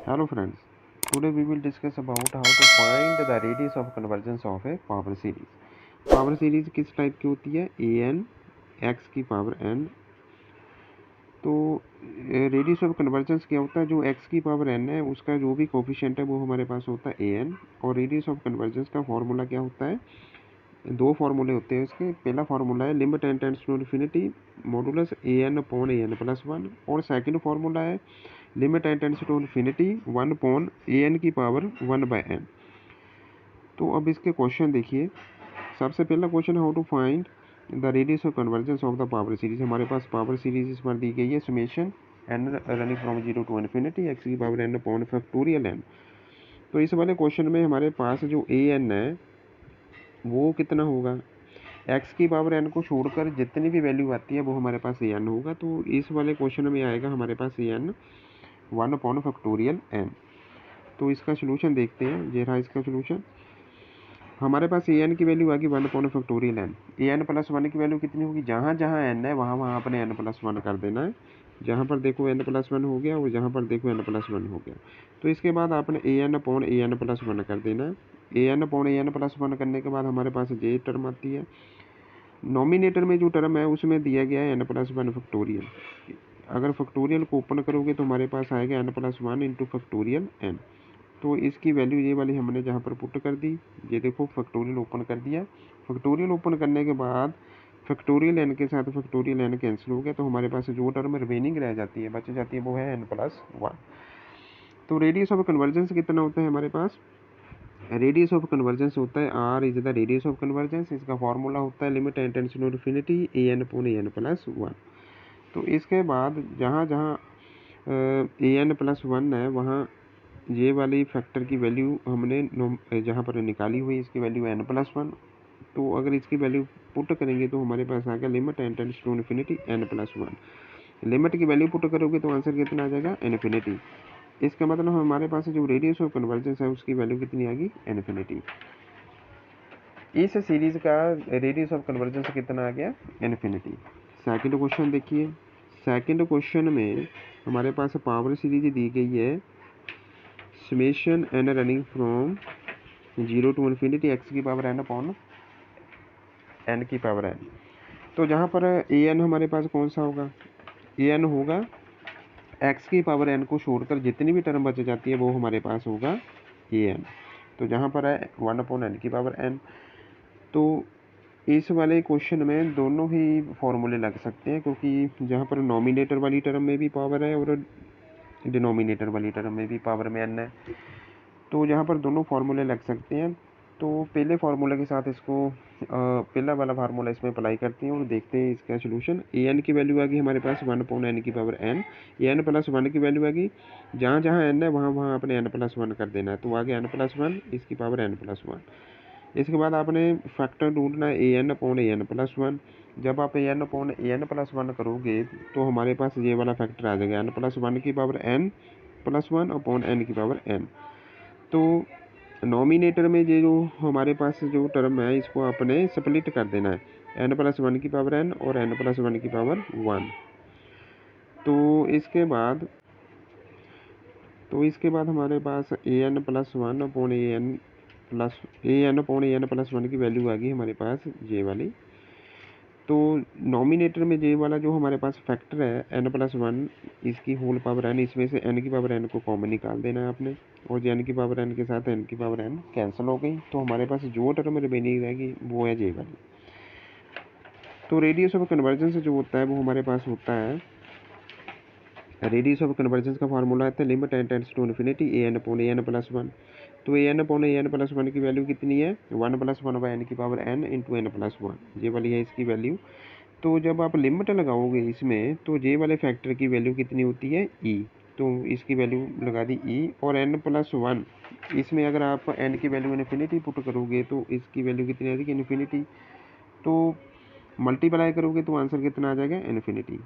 Hello friends, today we will discuss about how to find the radius of convergence of a power series. Power series किस type की होती है? A N x की power n. तो radius of convergence क्या होता है? जो एक्स की पावर एन है उसका जो भी कोफिशिएंट है वो हमारे पास होता है ए एन। और रेडियस ऑफ कन्वर्जेंस का फॉर्मूला क्या होता है? दो फार्मूले होते हैं इसके। पहला फार्मूला है limit n tends to infinity modulus a n upon a n plus one, और सेकंड फार्मूला है limit n tends to infinity one upon a n की पावर वन बाय एन। तो अब इसके क्वेश्चन देखिए। सबसे पहला question, how to find the radius of convergence of the power series. हमारे पास पावर सीरीज इस पर दी गई है, summation n running from zero to infinity x की power n upon factorial n. तो इस वाले क्वेश्चन में हमारे पास जो ए एन है वो कितना होगा? एक्स की पावर एन को छोड़कर जितनी भी वैल्यू आती है वो हमारे पास ए एन होगा। तो इस वाले क्वेश्चन में आएगा हमारे पास a n one upon factorial n. तो इसका सोल्यूशन देखते हैं। ये रहा इसका सोल्यूशन। हमारे पास ए एन की वैल्यू आएगी वन अपॉन फैक्टोरियल एन। ए एन प्लस वन की वैल्यू कितनी होगी? जहाँ जहाँ एन है वहाँ वहाँ अपने एन प्लस वन कर देना है। जहाँ पर देखो एन प्लस वन हो गया और जहाँ पर देखो एन प्लस वन हो गया। तो इसके बाद आपने ए n upon a n plus one कर देना है। A n upon a n plus one करने के बाद हमारे पास जे टर्म आती है। नॉमिनेटर में जो टर्म है उसमें दिया गया है एन प्लस वन फैक्टोरियल। अगर फैक्टोरियल को ओपन करोगे तो हमारे पास आएगा n plus one into factorial n. तो इसकी वैल्यू ये वाली हमने जहाँ पर पुट कर दी। ये देखो फैक्टोरियल ओपन कर दिया। फैक्टोरियल ओपन करने के बाद फैक्टोरियल एन के साथ फैक्टोरियल एन कैंसिल हो गया। तो हमारे पास जो टर्म रिमेनिंग रह जाती है, बच जाती है, वो है एन प्लस वन। तो रेडियस ऑफ कन्वर्जेंस कितना होता है हमारे पास? रेडियस ऑफ कन्वर्जेंस होता है R is the radius of convergence. इसका फॉर्मूला होता है limit n tends to infinity a n upon a n plus one. तो इसके बाद जहाँ जहाँ ए एन प्लस वन है वहाँ ये वाली फैक्टर की वैल्यू हमने जहाँ पर निकाली हुई, इसकी वैल्यू एन प्लस वन। तो अगर इसकी वैल्यू पुट करेंगे तो हमारे पास आ गया limit n tends to infinity n plus one. Limit की वैल्यू पुट करोगे तो आंसर कितना आ जाएगा? इन्फिनिटी। इसका मतलब हमारे पास जो रेडियस ऑफ कन्वर्जेंस है उसकी वैल्यू कितनी आएगी? इन्फिनिटी। इस सीरीज का रेडियस ऑफ कन्वर्जेंस कितना आ गया? इन्फिनिटी। सेकंड क्वेश्चन देखिए। सेकंड क्वेश्चन में हमारे पास पावर सीरीज दी गई है, summation n running from zero to infinity x की पावर एन अपॉन एन की पावर एन। तो जहाँ पर ए एन हमारे पास कौन सा होगा? ए एन होगा एक्स की पावर एन को छोड़कर जितनी भी टर्म बच जाती है वो हमारे पास होगा ए एन। तो जहाँ पर है वन अपॉन एन की पावर एन। तो इस वाले क्वेश्चन में दोनों ही फॉर्मूले लग सकते हैं, क्योंकि जहाँ पर नॉमिनेटर वाली टर्म में भी पावर है और डिनोमिनेटर वाली टर्म में भी पावर में एन है। तो जहाँ पर दोनों फार्मूले लग सकते हैं। तो पहले फार्मूले के साथ इसको पहला वाला फार्मूला इसमें अप्लाई करते हैं और देखते हैं इसका सोल्यूशन। ए एन की वैल्यू आ गई हमारे पास वन अपॉन एन की पावर एन। ए एन प्लस वन की वैल्यू आ गई, जहाँ जहाँ एन है वहाँ वहाँ अपने एन प्लस वन कर देना है। तो आ गया एन प्लस वन, इसकी पावर एन प्लस वन। इसके बाद आपने फैक्टर ढूंढना है a n upon a n plus one. जब आप a n upon a n plus one करोगे तो हमारे पास ये वाला फैक्टर आ जाएगा एन प्लस वन की power n plus one upon n की पावर एन। तो नॉमिनेटर में ये जो हमारे पास जो टर्म है इसको आपने स्प्लिट कर देना है, एन प्लस वन की पावर एन और एन प्लस वन की पावर वन। तो इसके बाद हमारे पास a n plus one upon a n upon a n plus one की वैल्यू आ गई हमारे पास ये वाली। तो नॉमिनेटर में जे वाला जो हमारे पास फैक्टर है एन प्लस वन, इसकी होल पावर एन, इसमें से एन की पावर एन को कॉमन निकाल देना है आपने, और जे एन की पावर एन के साथ एन की पावर एन कैंसिल हो गई। तो हमारे पास जो टर्म रिमेनिंग रहेगी वो है जे वाली। तो रेडियस ऑफ कन्वर्जेंस जो होता है वो हमारे पास होता है, रेडियस ऑफ कन्वर्जेंस का फार्मूला है limit n tends to infinity a n upon a n plus one. तो a n upon a n plus one की वैल्यू कितनी है? One plus one by n की power n into n plus one, ये वाली है इसकी value. तो जब आप लिमिट लगाओगे इसमें तो जे वाले फैक्टर की वैल्यू कितनी होती है? ई। तो इसकी वैल्यू लगा दी ई, और एन प्लस वन, इसमें अगर आप एन की वैल्यू इन्फिनिटी पुट करोगे तो इसकी वैल्यू कितनी आ जाएगी? इन्फिनिटी। तो मल्टीप्लाई करोगे तो आंसर कितना आ जाएगा? इन्फिनिटी।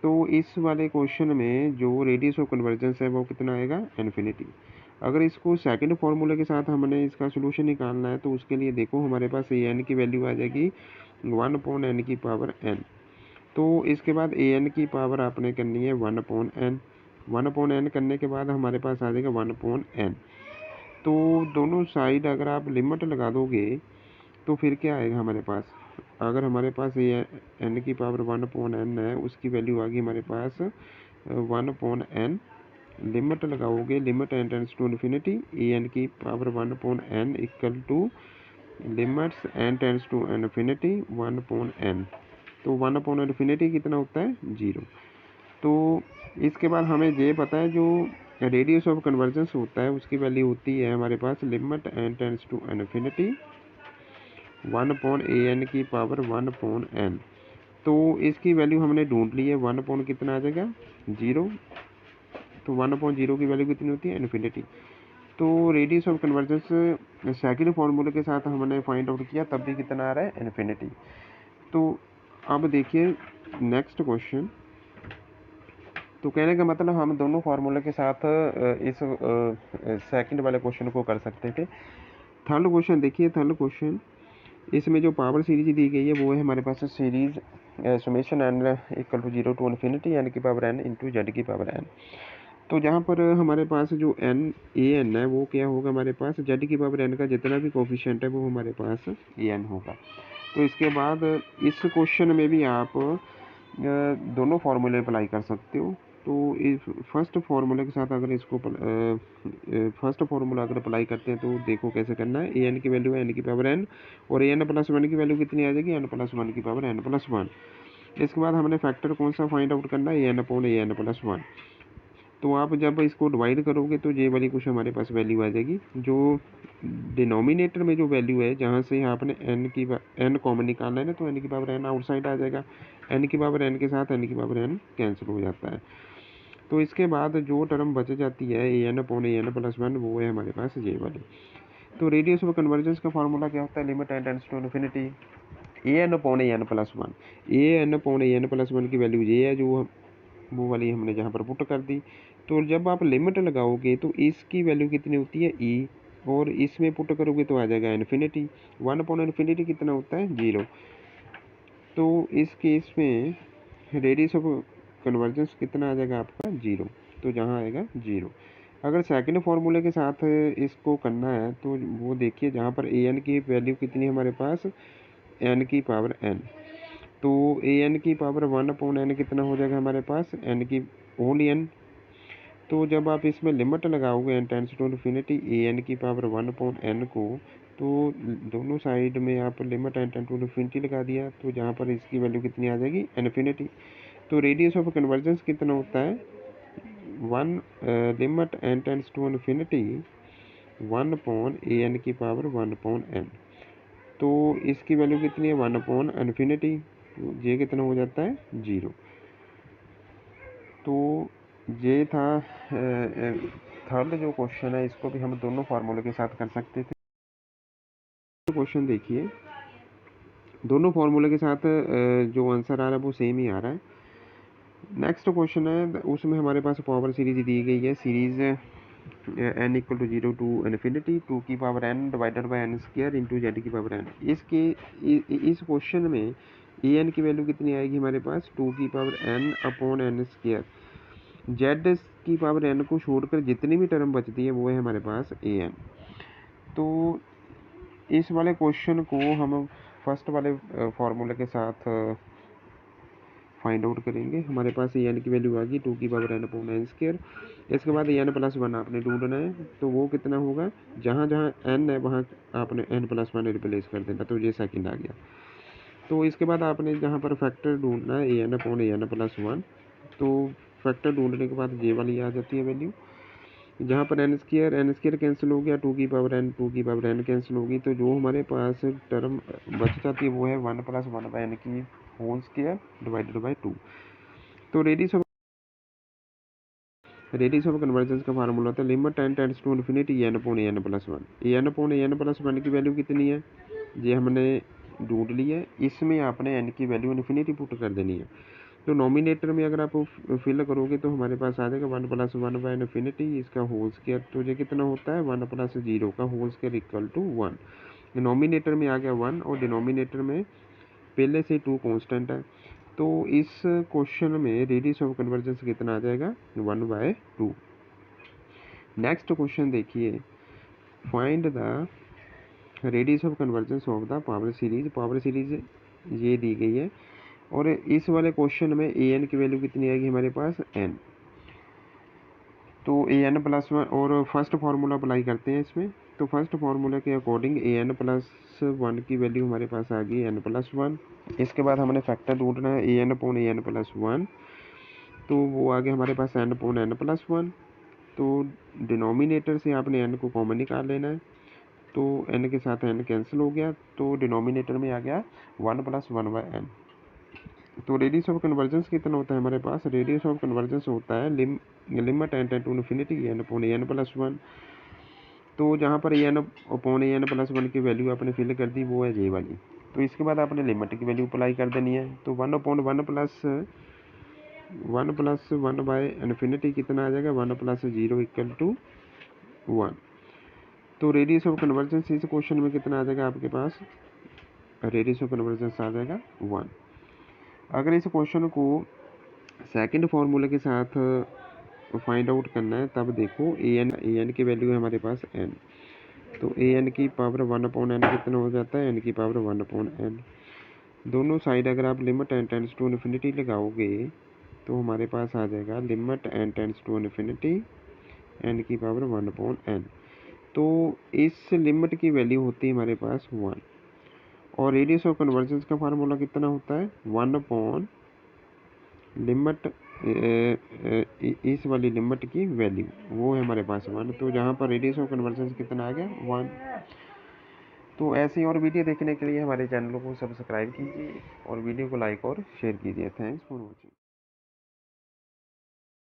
तो इस वाले क्वेश्चन में जो रेडियस ऑफ कन्वर्जेंस है वो कितना आएगा? इन्फिनिटी। अगर इसको सेकंड फार्मूले के साथ हमने इसका सोल्यूशन निकालना है तो उसके लिए देखो हमारे पास ए एन की वैल्यू आ जाएगी वन अपॉन एन की पावर एन। तो इसके बाद ए एन की पावर आपने करनी है वन अपॉन एन। 1/n करने के बाद हमारे पास आ जाएगा 1/n। तो दोनों साइड अगर आप लिमिट लगा दोगे तो फिर क्या आएगा हमारे पास, अगर हमारे पास ये n की पावर 1/n है, उसकी वैल्यू आ गई हमारे पास 1/n। लिमिट लगाओगे, limit n tends to infinity, an की power 1/n equal to limits n tends to infinity 1/n। तो 1/इन्फिनिटी कितना होता है, 0। तो इसके बाद हमें ये पता है जो रेडियस ऑफ कन्वर्जेंस होता है उसकी वैल्यू होती है हमारे पास limit n tends to infinity 1/an की पावर 1/n। तो इसकी वैल्यू हमने ढूंढ ली है, 1/ कितना आ जाएगा, 0। तो 1/0 की वैल्यू कितनी होती है, इन्फिनिटी। तो रेडियस ऑफ कन्वर्जेंस सेकंड फॉर्मूले के साथ हमने फाइंड आउट किया, तब भी कितना आ रहा है, इन्फिनिटी। तो अब देखिए नेक्स्ट क्वेश्चन। तो कहने का मतलब हम दोनों फार्मूले के साथ इस सेकंड वाले क्वेश्चन को कर सकते थे। थर्ड क्वेश्चन देखिए, थर्ड क्वेश्चन इसमें जो पावर सीरीज दी गई है वो है हमारे पास series summation n equal to 0 to infinity n की पावर n इंटू जेड की पावर n। तो जहाँ पर हमारे पास जो an है वो क्या होगा, हमारे पास जेड की पावर n का जितना भी कोफिशिएंट है वो हमारे पास an होगा। तो इसके बाद इस क्वेश्चन में भी आप दोनों फार्मूले अप्लाई कर सकते हो। तो इस फर्स्ट फार्मूले के साथ अगर इसको फर्स्ट फार्मूला अगर अप्लाई करते हैं तो देखो कैसे करना है। ए एन की वैल्यू है n की पावर n और ए एन प्लस 1 की वैल्यू कितनी आ जाएगी, n प्लस 1 की पावर n प्लस 1। इसके बाद हमने फैक्टर कौन सा फाइंड आउट करना है, ए एन प्लस 1। तो आप जब इसको डिवाइड करोगे तो ये वाली कुछ हमारे पास वैल्यू आ जाएगी। जो डिनोमिनेटर में जो वैल्यू है, जहाँ से आपने n कॉमन निकालना है ना, तो n की पावर n आउटसाइड आ जाएगा। n की पावर n के साथ n की पावर n कैंसिल हो जाता है। तो इसके बाद जो टर्म बच जाती है an प्लस 1, वो है हमारे पास ये वाली। तो रेडियस ऑफ कन्वर्जेंस का फार्मूला क्या होता है, limit n tends to infinity an plus 1। an plus 1 की वैल्यू ये है, जो वो वाली हमने जहाँ पर पुट कर दी। तो जब आप लिमिट लगाओगे तो इसकी वैल्यू कितनी होती है, e, और इसमें पुट करोगे तो आ जाएगा इन्फिनिटी। 1/इन्फिनिटी कितना होता है, 0। तो इस केस में रेडियस ऑफ कन्वर्जेंस कितना आ जाएगा आपका, 0। तो जहाँ आएगा 0। अगर सेकंड फार्मूले के साथ इसको करना है तो वो देखिए, जहाँ पर ए एन की वैल्यू कितनी है हमारे पास, n की पावर n। तो ए एन की पावर 1/n कितना हो जाएगा हमारे पास, n की होल n। तो जब आप इसमें लिमिट लगाओगे n tends to infinity a n की पावर 1/n को, तो दोनों साइड में आप limit n tends to infinity लगा दिया, तो जहाँ पर इसकी वैल्यू कितनी आ जाएगी, इन्फिनिटी। तो रेडियस ऑफ कन्वर्जेंस कितना होता है, 1 limit n tends to infinity 1/an की पावर 1/n। तो इसकी वैल्यू कितनी है, 1/इन्फिनिटी। ये कितना हो जाता है, 0। तो ये था थर्ड जो क्वेश्चन है, इसको भी हम दोनों फार्मूले के साथ कर सकते थे। क्वेश्चन देखिए, दोनों फार्मूले के साथ जो आंसर आ रहा है वो सेम ही आ रहा है। नेक्स्ट क्वेश्चन है, उसमें हमारे पास पावर सीरीज दी गई है, series n equal to 0 to infinity 2 की power n divided by n square into z की पावर n। इस क्वेश्चन में ए एन की वैल्यू कितनी आएगी हमारे पास, 2 की power n upon n square. Z की पावर n को छोड़कर जितनी भी टर्म बचती है वो है हमारे पास ए एन। तो इस वाले क्वेश्चन को हम फर्स्ट वाले फार्मूले के साथ फाइंड आउट करेंगे। हमारे पास ए एन की वैल्यू आ गई 2 की power n upon n square. इसके बाद ए एन प्लस 1 आपने ढूंढना है, तो वो कितना होगा, जहाँ जहाँ n है वहाँ आपने n प्लस 1 रिप्लेस कर देना, तो ये सेकंड आ गया। तो इसके बाद आपने जहाँ पर फैक्टर ढूंढना है a n upon a n plus 1, तो फैक्टर ढूंढने के बाद ये वाली आ जाती है वैल्यू, जहाँ पर n स्क्वायर कैंसिल हो गया, 2 की पावर n कैंसिल होगी, तो जो हमारे पास टर्म बच जाती है वो है 1 प्लस 1 बाई n की होल स्क्वायर डिवाइडेड बाई 2। तो रेडियस ऑफ कन्वर्जेंस का फार्मूला होता है limit n tends to infinity n upon a n plus 1। A n upon a n plus 1 की वैल्यू कितनी है, ये हमने ढूंढ ली है। इसमें आपने n की वैल्यू इन्फिनिटी पुट कर देनी है। तो नॉमिनेटर में अगर आप फिल करोगे तो हमारे पास आ जाएगा 1 प्लस 1 बाई इन्फिनिटी इसका होल स्क्वायर। तो ये कितना होता है, 1 प्लस 0 का whole square equal to 1। Numerator में आ गया 1 और डिनोमिनेटर में पहले से 2 कांस्टेंट है। तो इस क्वेश्चन में रेडियस ऑफ कन्वर्जेंस कितना आ जाएगा 1/2। नेक्स्ट क्वेश्चन देखिए, find the radius of convergence of the power series. Power series ये दी गई है और इस वाले क्वेश्चन में ए एन की वैल्यू कितनी आएगी हमारे पास एन। तो ए एन प्लस वन, और फर्स्ट फार्मूला अप्लाई करते हैं इसमें। तो फर्स्ट फार्मूला के अकॉर्डिंग ए एन प्लस वन की वैल्यू हमारे पास आ गई एन प्लस वन। इसके बाद हमने फैक्टर ढूंढना है a n upon a n plus one, तो वो आ गया हमारे पास n upon n plus one. तो डिनोमिनेटर से आपने एन को कॉमन निकाल लेना है, तो एन के साथ एन कैंसिल हो गया, तो डिनोमिनेटर में आ गया 1+1/n। तो रेडियस ऑफ कन्वर्जेंस कितना होता है हमारे पास, रेडियस ऑफ कन्वर्जेंस होता है limit n tend to infinity n upon n plus one. तो जहाँ पर n upon n plus one की वैल्यू आपने फिल कर दी, वो है जे वाली। तो इसके बाद आपने लिमिट की वैल्यू अप्लाई कर देनी है। तो 1/1+1 कितना आ जाएगा, 1+0=1। तो रेडियस ऑफ कन्वर्जेंस इस क्वेश्चन में कितना आ जाएगा आपके पास, रेडियस ऑफ कन्वर्जेंस आ जाएगा 1। अगर इस क्वेश्चन को सेकंड फार्मूले के साथ फाइंड आउट करना है, तब देखो ए एन की वैल्यू है हमारे पास एन। तो ए एन की पावर 1/n कितना हो जाता है, एन की पावर 1/n। दोनों साइड अगर आप limit n tends to infinity लगाओगे, तो हमारे पास आ जाएगा limit n tends to infinity n की पावर 1/n। तो इस लिमिट की वैल्यू होती है हमारे पास 1। और रेडियस ऑफ कन्वर्जेंस का फार्मूला कितना होता है, 1/लिमिट इस वाली लिमिट की वैल्यू, वो है हमारे पास 1। तो जहाँ पर रेडियस ऑफ कन्वर्जेंस कितना आ गया 1। तो ऐसी और वीडियो देखने के लिए हमारे चैनल को सब्सक्राइब कीजिए और वीडियो को लाइक और शेयर कीजिए। Thanks for watching.